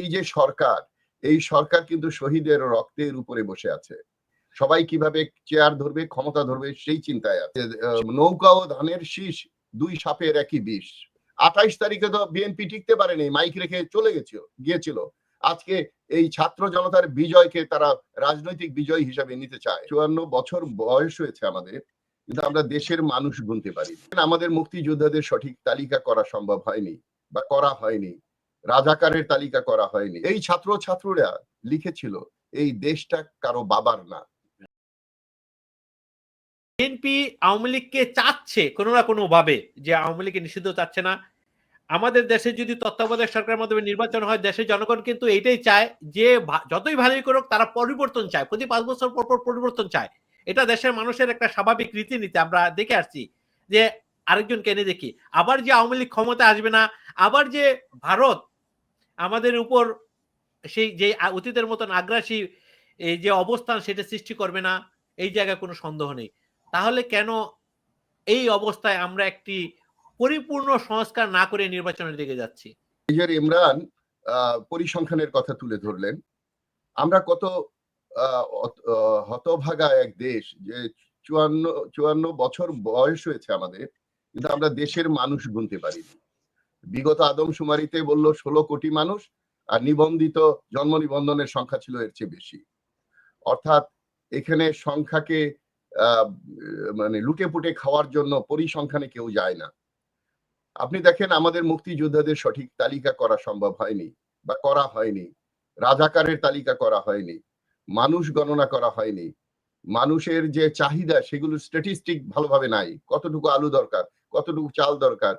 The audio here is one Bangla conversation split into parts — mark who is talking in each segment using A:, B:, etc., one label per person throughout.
A: এই যে সরকার, এই সরকার কিন্তু শহীদের রক্তের উপরে বসে আছে। সবাই কিভাবে চেয়ার ধরবে, ক্ষমতা ধরবে সেই চিন্তায় আছে। নৌকা ও ধানের শীষ, দুই সাপের একই বিষ। ২৮ তারিখে তো বিএনপি টিকতে পারেনি, মাইক রেখে চলে গিয়েছিল। আজকে এই ছাত্র জনতার বিজয়কে তারা রাজনৈতিক বিজয় হিসাবে নিতে চায়। ৫৪ বছর বয়স হয়েছে আমাদের, কিন্তু আমরা দেশের মানুষ গুনতে পারি। আমাদের মুক্তিযোদ্ধাদের সঠিক তালিকা করা সম্ভব হয়নি বা করা হয়নি। রাজাকারের তালিকা করা হয়নি। এই ছাত্ররা লিখেছিল এই দেশটা কারো বাবার না।
B: বিএনপি আওয়ামী লীগকে চাচ্ছে কোনো না কোনো ভাবে, যে আওয়ামী লীগকে নিষিদ্ধ চাচ্ছে না। আমাদের দেশে যদি তত্ত্বাবধায়ক সরকারের মাধ্যমে নির্বাচন হয়, দেশের জনগণ কিন্তু এইটাই চায় যে যতই ভালোই করুক তারা পরিবর্তন চায়, প্রতি 5 বছর পর পর পরিবর্তন চায়। এটা দেশের মানুষের একটা স্বাভাবিক রীতিনীতি, আমরা দেখে আসছি যে আরেকজন কেনে দেখি আবার যে আওয়ামী লীগ ক্ষমতা আসবে না, আবার যে ভারত আমাদের উপর সেই যে অতীতের মতন আগ্রাসী এই যে অবস্থান সেটা সৃষ্টি করবে না, এই জায়গায় কোনো সন্দেহ নেই। তাহলে কেন এই অবস্থায় আমরা একটি পরিপূর্ণ সংস্কার না করে নির্বাচনের দিকে যাচ্ছি?
A: মেজর ইমরান পরিসংখ্যানের কথা তুলে ধরলেন। আমরা কত হতভাগা এক দেশ যে ৫৪ বছর বয়স হয়েছে আমাদের, কিন্তু আমরা দেশের মানুষ গুনতে পারিনি। বিগত আদমশুমারিতে বলল ১৬ কোটি মানুষ, আর নিবন্ধিত জন্ম নিবন্ধনের সংখ্যা ছিল এর চেয়ে বেশি। অর্থাৎ এখানে সংখ্যাকে মানে লুটে পুটে খাওয়ার জন্য পরিসংখ্যানে কেউ যায় না। আপনি দেখেন আমাদের মুক্তিযোদ্ধাদের সঠিক তালিকা করা সম্ভব হয়নি বা করা হয়নি। রাজাকারের তালিকা করা হয়নি। মানুষ গণনা করা হয়নি। মানুষের যে চাহিদা সেগুলো স্ট্যাটিস্টিক ভালোভাবে নাই। কতটুকু আলু দরকার, কতটুকু চাল দরকার,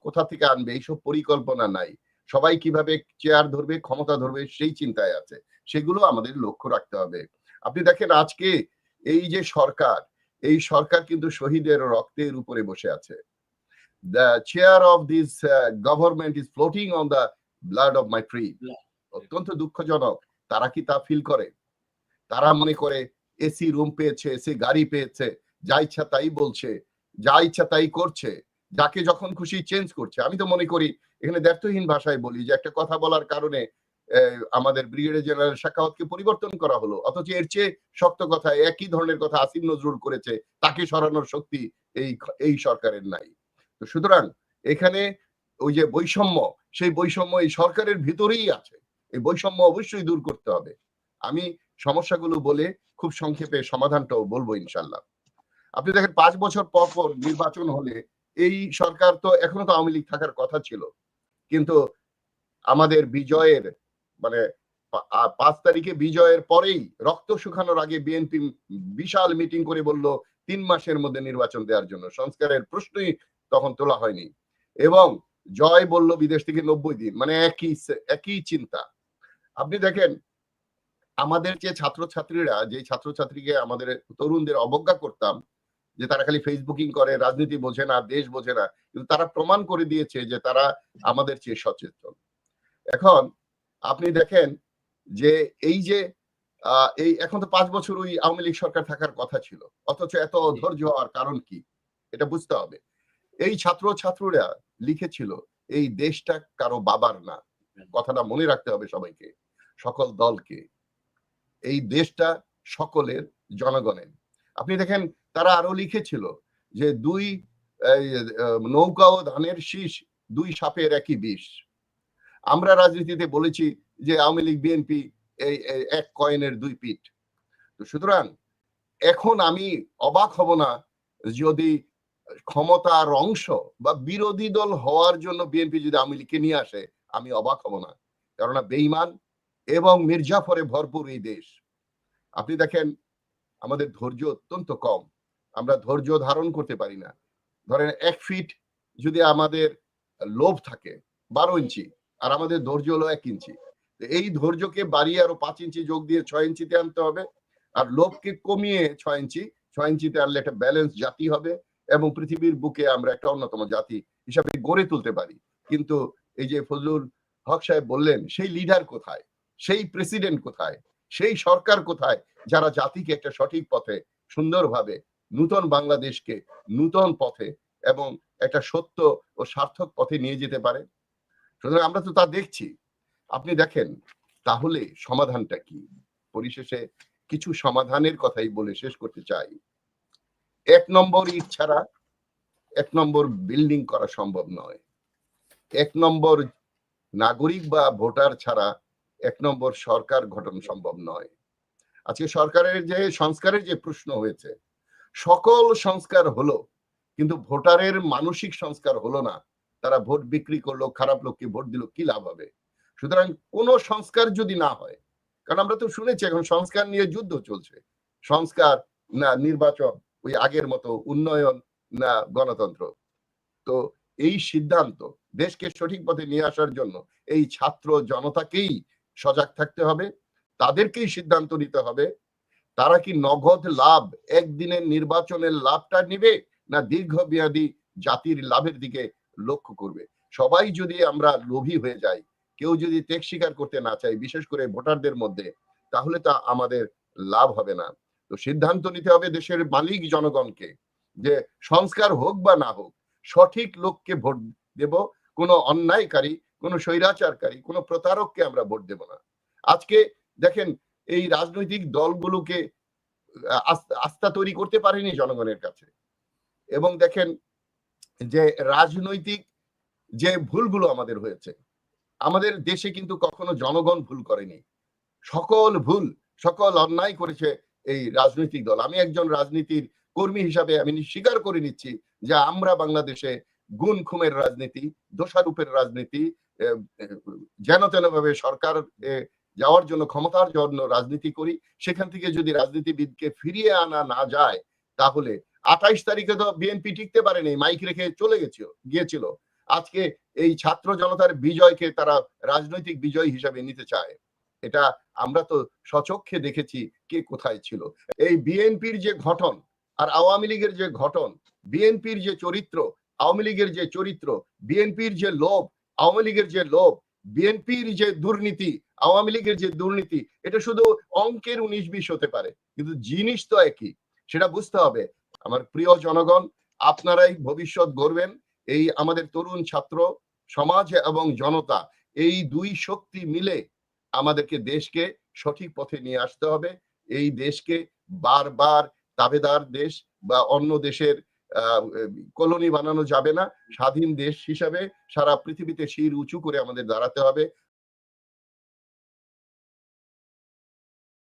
A: কোথা থেকে আনবে এইসব পরিকল্পনা নাই। সবাই কিভাবে চেয়ার ধরবে, ক্ষমতা ধরবে সেই চিন্তায় আছে। সেগুলো আমাদের লক্ষ্য রাখতে হবে। আপনি দেখেন আজকে এই যে সরকার, এই সরকার কিন্তু শহীদের রক্তের উপরে বসে আছে। The chair of this government is floating on the blood of my friend. অত্যন্ত দুঃখজনক। তারা কি তা ফিল করে? তারা মনে করে এসি রুম পেয়েছে, এসি গাড়ি পেয়েছে, যা ইচ্ছা তাই বলছে, যা ইচ্ছা তাই করছে, যাকে যখন খুশি চেঞ্জ করছে। আমি তো মনে করি এখানে দ্ব্যর্থহীন ভাষায় বলি যে একটা কথা বলার কারণে আমাদের ব্রিগেডিয়ার জেনারেল সাখাওয়াতকে পরিবর্তন করা হলো, অথচ এর চেয়ে শক্ত কথা একই ধরনের কথা আসিফ নজরুল করেছে, তাকে সরানোর শক্তি এই সরকারের নাই। তো সুতরাং এখানে ওই যে বৈষম্য, সেই বৈষম্য এই সরকারের ভিতরেই আছে। এই বৈষম্য অবশ্যই দূর করতে হবে। আমি সমস্যাগুলো বলে খুব সংক্ষেপে সমাধানটাও বলবো ইনশাল্লাহ। আপনি দেখেন ৫ বছর পর পর নির্বাচন হলে এই সরকার তো এখনো তো আওয়ামী লীগ থাকার কথা ছিল, কিন্তু আমাদের বিজয়ের মানে ৫ তারিখে বিজয়ের পরেই রক্ত শুকানোর আগে বিএনপি বিশাল মিটিং করে বলল ৩ মাসের মধ্যে নির্বাচন দেওয়ার জন্য। সংস্কারের প্রশ্নই তখন তোলা হয়নি, এবং জয় বলল বিদেশ থেকে ৯০ দিন, মানে একই চিন্তা। আপনি দেখেন আমাদের যে ছাত্রছাত্রীরা, যে ছাত্রছাত্রীকে আমাদের তরুণদের অবজ্ঞা করতাম যে তারা খালি ফেসবুকিং করে, রাজনীতি বোঝে না, দেশ বোঝে না, কিন্তু তারা প্রমাণ করে দিয়েছে যে তারা আমাদের চেয়ে সচেতন। এখন আপনি দেখেন যে এই যে এই এখন তো ৫ বছর ওই আওয়ামী লীগ সরকার থাকার কথা ছিল, অথচ এত অধৈর্য হওয়ার কারণ কি এটা বুঝতে হবে। এই ছাত্ররা লিখেছিল এই দেশটা কারো বাবার না। কথাটা মনে রাখতে হবে সবাইকে, সকল দলকে। এই দেশটা সকলের, জনগণের। আপনি দেখেন তারা আরো লিখেছিল যে নৌকা ও ধানের শীষ, দুই সাপের একই বিষ। আমরা রাজনীতিতে বলেছি যে আওয়ামী লীগ বিএনপি এই এক কয়েনের দুই পিঠ। তো সুতরাং এখন আমি অবাক হব না যদি ক্ষমতার অংশ বা বিরোধী দল হওয়ার জন্য বিএনপি যদি আওয়ামী লীগকে নিয়ে আসে, আমি অবাক হব না। কেননা বেঈমান এবং মির্জাফরে ভরপুর এই দেশ। আপনি দেখেন আমাদের ধৈর্য অত্যন্ত কম, আমরা ধৈর্য ধারণ করতে পারি না। ধরেন ১ ফিট যদি আমাদের লোভ থাকে ১২ ইঞ্চি, আর আমাদের ধৈর্য হলো ১ ইঞ্চি। এই ধৈর্যকে বাড়িয়ে আরো ৫ ইঞ্চি যোগ দিয়ে ৬ ইঞ্চিতে আনতে হবে, আর লোভকে কমিয়ে ৬ ইঞ্চিতে আনলে একটা ব্যালেন্স জাতি হবে, এবং পৃথিবীর বুকে আমরা একটা অন্যতম জাতি হিসাবে গড়ে তুলতে পারি। কিন্তু এই যে ফজলুল হক সাহেব বললেন, সেই লিডার কোথায়, সেই প্রেসিডেন্ট কোথায়, সেই সরকার কোথায় যারা জাতিকে একটা সঠিক পথে সুন্দরভাবে নূতন বাংলাদেশকে নূতন পথে এবং একটা সত্য ও সার্থক পথে নিয়ে যেতে পারে? সুতরাং আমরা তো তা দেখছি। আপনি দেখেন তাহলে সমাধানটা কি? পরিশেষে কিছু সমাধানের কথাই বলে শেষ করতে চাই। ১ নম্বর ইট ছাড়া ১ নম্বর বিল্ডিং করা সম্ভব নয়। ১ নম্বর নাগরিক বা ভোটার ছাড়া ১ নম্বর সরকার গঠন সম্ভব নয়। আজকে সরকারের যে সংস্কারের যে প্রশ্ন হয়েছে, সকল সংস্কার হলো, কিন্তু ভোটারের মানসিক সংস্কার হলো না। তারা ভোট বিক্রি করলো, খারাপ লোককে ভোট দিল, কি লাভ হবে? সুতরাং কোন সংস্কার যদি না হয়, কারণ আমরা তো শুনেছি এখন সংস্কার নিয়ে যুদ্ধ চলছে। সংস্কার না নির্বাচন, ওই আগের মতো উন্নয়ন না গণতন্ত্র। তো এই সিদ্ধান্ত দেশকে সঠিক পথে নিয়ে আসার জন্য এই ছাত্র জনতাকেই সজাগ থাকতে হবে, তাদেরকেই সিদ্ধান্ত নিতে হবে তারা কি নগদ লাভ একদিনের নির্বাচনের লাভটা নিবে না দীর্ঘমেয়াদী জাতির লাভের দিকে লক্ষ্য করবে। সবাই যদি আমরা লোভী হয়ে যাই, কেউ যদি ত্যাগ স্বীকার করতে না চাই, বিশেষ করে ভোটারদের মধ্যে, তাহলে তা আমাদের লাভ হবে না। তো সিদ্ধান্ত নিতে হবে দেশের মালিক জনগণকে যে সংস্কার হোক বা না হোক সঠিক লোককে ভোট দেব, কোনো অন্যায়কারী, কোনো স্বৈরাচারকারী, কোনো প্রতারককে আমরা ভোট দেব না। আজকে দেখেন এই রাজনৈতিক দলগুলোকে আস্থা তৈরি করতে পারেনি জনগণের কাছে। এবং দেখেন যে রাজনৈতিক যে ভুলগুলো আমাদের হয়েছে, আমাদের দেশে কিন্তু কখনো জনগণ ভুল করেনি। সকল ভুল, সকল অন্যায় করেছে এই রাজনৈতিক দল। আমি একজন রাজনীতির কর্মী হিসাবে আমি স্বীকার করে নিচ্ছি যে আমরা বাংলাদেশে গুণ খুমের রাজনীতি, দোষারোপের রাজনীতি, যেন তেন ভাবে সরকার যাওয়ার জন্য, ক্ষমতার জন্য রাজনীতি করি। সেখান থেকে যদি রাজনীতিবিদকে ফিরিয়ে আনা না যায়, তাহলে ২৮ তারিখে তো বিএনপি টিকতে পারেনি, মাইক রেখে চলে গিয়েছিল। আজকে এই ছাত্র জনতার বিজয়কে তারা রাজনৈতিক বিজয় হিসাবে নিতে চায়। এটা আমরা তো স্বচক্ষে দেখেছি কে কোথায় ছিল। এই বিএনপির যে গঠন আর আওয়ামী লীগের যে গঠন, বিএনপির যে চরিত্র, আওয়ামী লীগের যে চরিত্র, বিএনপির যে লোভ, আওয়ামী লীগের যে লোভ, বিএনপির যে দুর্নীতি, আওয়ামী লীগের যে দুর্নীতি, এটা শুধু অঙ্কের ১৯-২০ হতে পারে, কিন্তু জিনিস তো একই। সেটা বুঝতে হবে। আমার প্রিয় জনগণ, আপনারাই ভবিষ্যৎ গড়বেন। এই আমাদের তরুণ ছাত্র সমাজ এবং জনতা, এই দুই শক্তি মিলে আমাদেরকে দেশকে সঠিক পথে নিয়ে আসতে হবে। এই দেশকে বারবার তাবেদার দেশ বা অন্য দেশের কলোনি বানানো যাবে না। স্বাধীন দেশ হিসাবে সারা পৃথিবীতে শির উঁচু করে আমাদের দাঁড়াতে হবে।